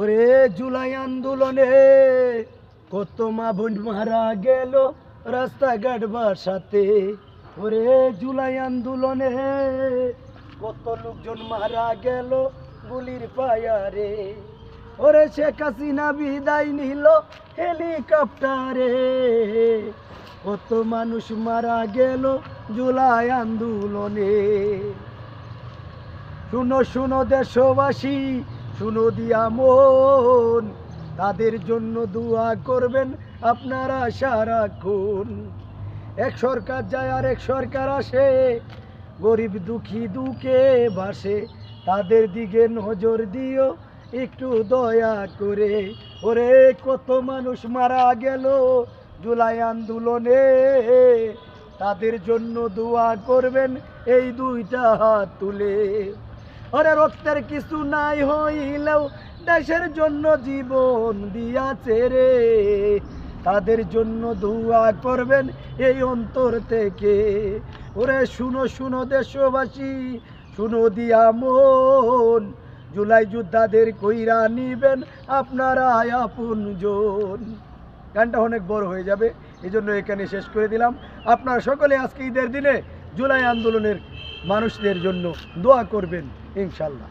ওরে জুলাই আন্দোলনে কত মা বোন মারা গেল রাস্তাঘাট বাসাতে। ওরে জুলাই আন্দোলনে কত লোকজন মারা গেল গুলির পায়ারে। ওরে শেখ হাসিনা বিদায় নিল হেলিকপ্টারে। কত মানুষ মারা গেল জুলাই আন্দোলনে। শুনো শুনো দেশবাসী, শুনো দিয়া মন, তাদের জন্য দোয়া করবেন আপনারা সারাক্ষণ। এক সরকার যায় আর এক সরকার আসে, গরিব দুঃখী দুঃখে ভাসে, তাদের দিকে নজর দিও একটু দয়া করে। ওরে কত মানুষ মারা গেল জুলাই আন্দোলনে, তাদের জন্য দোয়া করবেন এই দুইটা হাত তুলে। ওরে রক্তের কিছু নাই হইলেও দেশের জন্য জীবন দিয়াছে রে, তাদের জন্য দোয়া করবেন এই অন্তর থেকে। ওরে শুনো শুনো দেশবাসী, শুনো দিয়া মন, জুলাই যোদ্ধাদের কইরা নিবেন আপনারা আপনজন। গানটা অনেক বড় হয়ে যাবে, এই জন্য এখানে শেষ করে দিলাম। আপনারা সকলে আজকে ঈদের দিনে জুলাই আন্দোলনের মানুষদের জন্য দোয়া করবেন ইনশাল্লাহ।